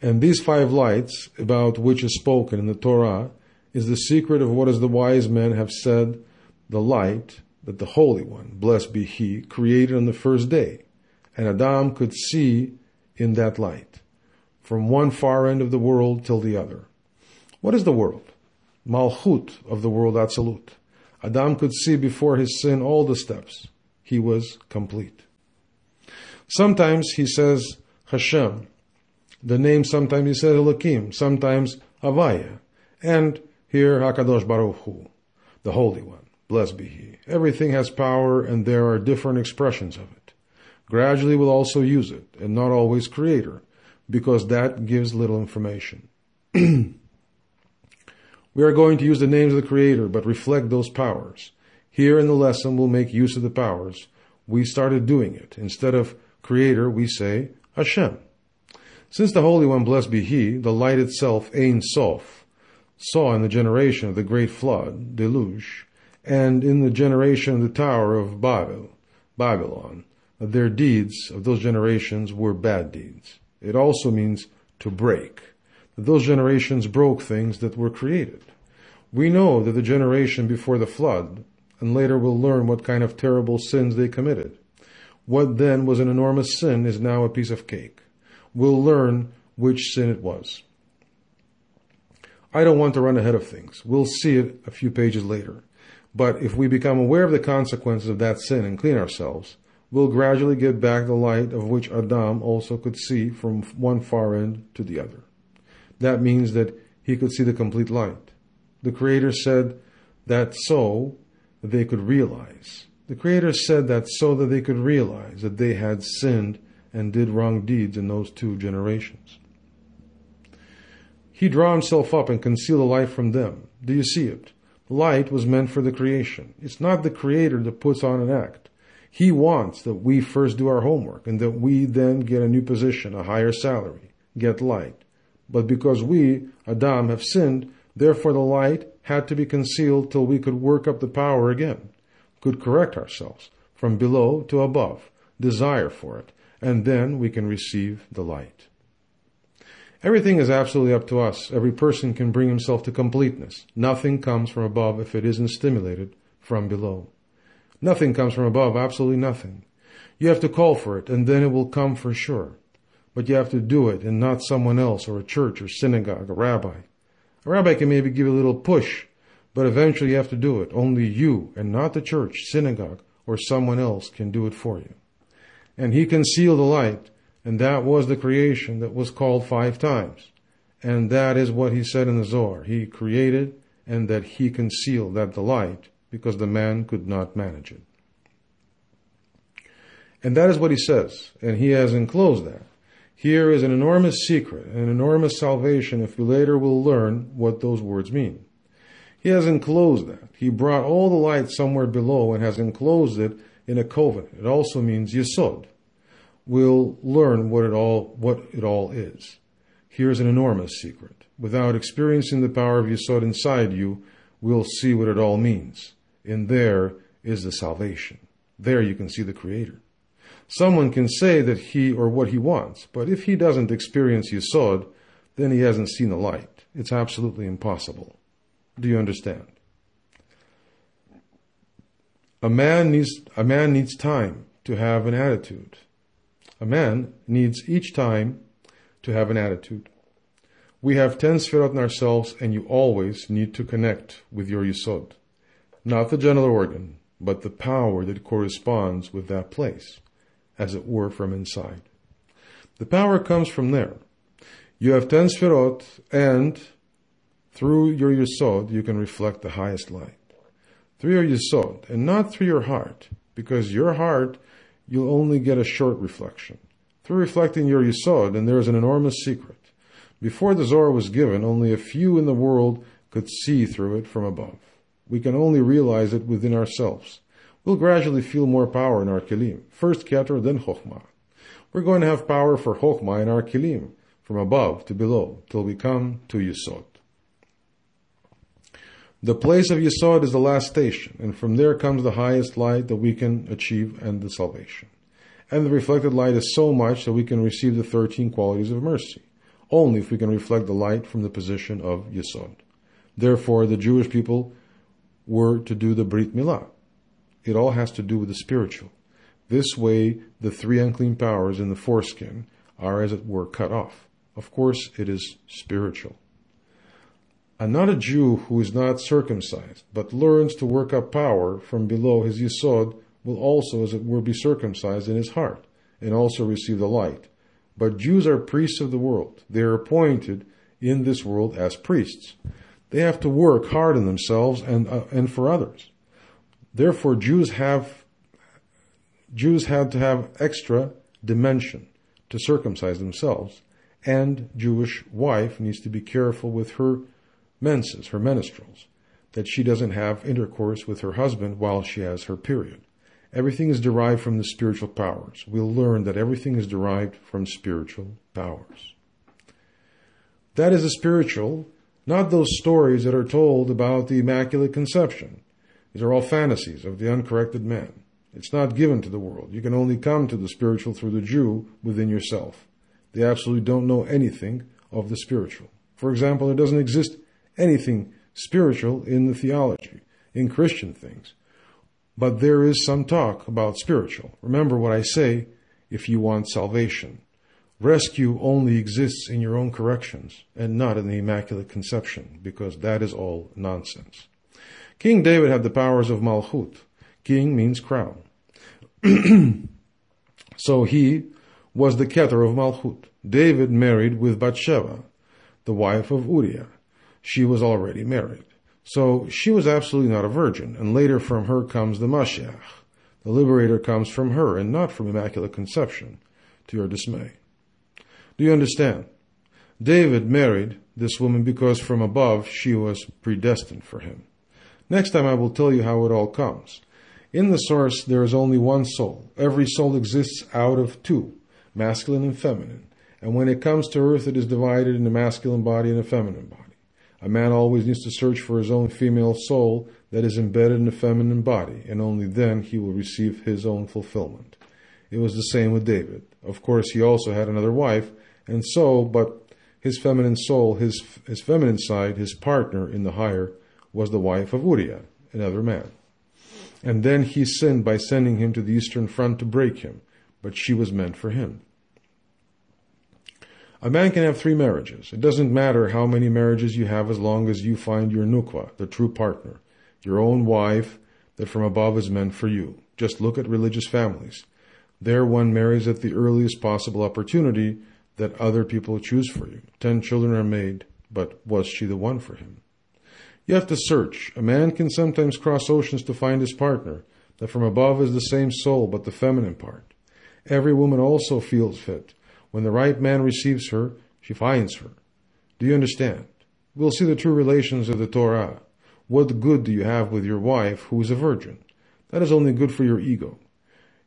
And these 5 lights, about which is spoken in the Torah, is the secret of what, as the wise men have said, the light that the Holy One, blessed be He, created on the first day. And Adam could see in that light, from one far end of the world till the other. What is the world? Malchut of the world Atzilut. Adam could see before his sin all the steps. He was complete. Sometimes he says Hashem, the name, sometimes he says Elohim, sometimes Havaya, and here HaKadosh Baruch Hu, the Holy One, blessed be He. Everything has power, and there are different expressions of it. Gradually we'll also use it, and not always Creator, because that gives little information. We are going to use the names of the Creator, but reflect those powers. Here in the lesson we'll make use of the powers. We started doing it. Instead of Creator, we say Hashem. Since the Holy One, blessed be He, the light itself, Ein Sof, saw in the generation of the great flood, deluge, and in the generation of the Tower of Babylon, that their deeds of those generations were bad deeds. It also means to break. That those generations broke things that were created. We know that the generation before the flood, and later we'll learn what kind of terrible sins they committed. What then was an enormous sin is now a piece of cake. We'll learn which sin it was. I don't want to run ahead of things. We'll see it a few pages later. But if we become aware of the consequences of that sin and clean ourselves, we'll gradually get back the light of which Adam also could see from one far end to the other. That means that he could see the complete light. The Creator said that so that they could realize. The Creator said that so that they could realize that they had sinned and did wrong deeds in those 2 generations. He drew himself up and concealed the light from them. Do you see it? Light was meant for the creation. It's not the Creator that puts on an act. He wants that we first do our homework and that we then get a new position, a higher salary, get light. But because we, Adam, have sinned, therefore the light had to be concealed till we could work up the power again, could correct ourselves from below to above, desire for it, and then we can receive the light. Everything is absolutely up to us. Every person can bring himself to completeness. Nothing comes from above if it isn't stimulated from below. Nothing comes from above, absolutely nothing. You have to call for it, and then it will come for sure. But you have to do it, and not someone else, or a church, or synagogue, a rabbi. A rabbi can maybe give you a little push, but eventually you have to do it. Only you, and not the church, synagogue, or someone else can do it for you. And he concealed the light, and that was the creation that was called 5 times. And that is what he said in the Zohar. He created, and that he concealed that the light, because the man could not manage it. And that is what he says, and he has enclosed that. Here is an enormous secret, an enormous salvation, if we later will learn what those words mean. He has enclosed that. He brought all the light somewhere below and has enclosed it in a covenant. It also means Yesod. We'll learn what it all is. Here's an enormous secret. Without experiencing the power of Yesod inside you, we'll see what it all means. And there is the salvation. There you can see the Creator. Someone can say that he or what he wants, but if he doesn't experience Yesod, then he hasn't seen the light. It's absolutely impossible. Do you understand? A man needs time to have an attitude. A man needs each time to have an attitude. We have 10 Sefirot in ourselves, and you always need to connect with your Yesod. Not the genital organ, but the power that corresponds with that place, as it were from inside. The power comes from there. You have 10 Sefirot, and through your Yesod, you can reflect the highest light. Through your Yesod, and not through your heart, because your heart, you'll only get a short reflection. Through reflecting your Yesod, and there is an enormous secret. Before the Zohar was given, only a few in the world could see through it from above. We can only realize it within ourselves. We'll gradually feel more power in our Kelim. First Keter, then Chokhmah. We're going to have power for Chokhmah in our Kelim, from above to below, till we come to Yesod. The place of Yesod is the last station, and from there comes the highest light that we can achieve and the salvation. And the reflected light is so much that we can receive the 13 qualities of mercy, only if we can reflect the light from the position of Yesod. Therefore, the Jewish people were to do the Brit Milah. It all has to do with the spiritual. This way, the 3 unclean powers in the foreskin are, as it were, cut off. Of course, it is spiritual. And not a Jew who is not circumcised, but learns to work up power from below his Yesod, will also, as it were, be circumcised in his heart, and also receive the light. But Jews are priests of the world. They are appointed in this world as priests. They have to work hard on themselves and for others. Therefore, Jews had to have extra dimension to circumcise themselves, and Jewish wife needs to be careful with her menses, her menstruals, that she doesn't have intercourse with her husband while she has her period. Everything is derived from the spiritual powers. We'll learn that everything is derived from spiritual powers. That is the spiritual, not those stories that are told about the Immaculate Conception. These are all fantasies of the uncorrected man. It's not given to the world. You can only come to the spiritual through the Jew within yourself. They absolutely don't know anything of the spiritual. For example, there doesn't exist anything spiritual in the theology, in Christian things. But there is some talk about spiritual. Remember what I say, if you want salvation. Rescue only exists in your own corrections and not in the Immaculate Conception, because that is all nonsense. King David had the powers of Malchut. King means crown. So he was the Keter of Malchut. David married with Bathsheba, the wife of Uriah. She was already married. So she was absolutely not a virgin, and later from her comes the Mashiach. The liberator comes from her and not from Immaculate Conception, to your dismay. Do you understand? David married this woman because from above she was predestined for him. Next time I will tell you how it all comes. In the source, there is only one soul. Every soul exists out of two, masculine and feminine. And when it comes to earth, it is divided in a masculine body and a feminine body. A man always needs to search for his own female soul that is embedded in a feminine body, and only then he will receive his own fulfillment. It was the same with David. Of course, he also had another wife, and so, but his feminine soul, his feminine side, his partner in the higher, was the wife of Uriah, another man. And then he sinned by sending him to the eastern front to break him, but she was meant for him. A man can have 3 marriages. It doesn't matter how many marriages you have as long as you find your nukwa, the true partner, your own wife that from above is meant for you. Just look at religious families. There one marries at the earliest possible opportunity that other people choose for you. 10 children are made, but was she the one for him? You have to search. A man can sometimes cross oceans to find his partner, that from above is the same soul, but the feminine part. Every woman also feels fit. When the right man receives her, she finds her. Do you understand? We'll see the true relations of the Torah. What good do you have with your wife who is a virgin? That is only good for your ego.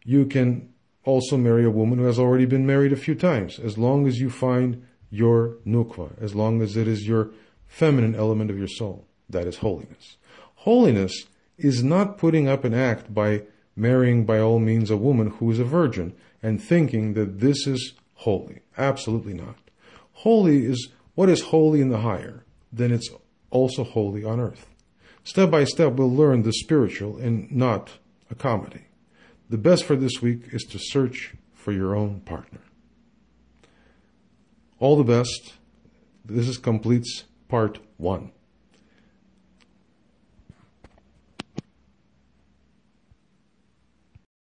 You can also marry a woman who has already been married a few times, as long as you find your nukwa, as long as it is your feminine element of your soul. That is holiness. Holiness is not putting up an act by marrying by all means a woman who is a virgin and thinking that this is holy. Absolutely not. Holy is what is holy in the higher, then it's also holy on earth. Step by step, we'll learn the spiritual and not a comedy. The best for this week is to search for your own partner. All the best. This completes part 1.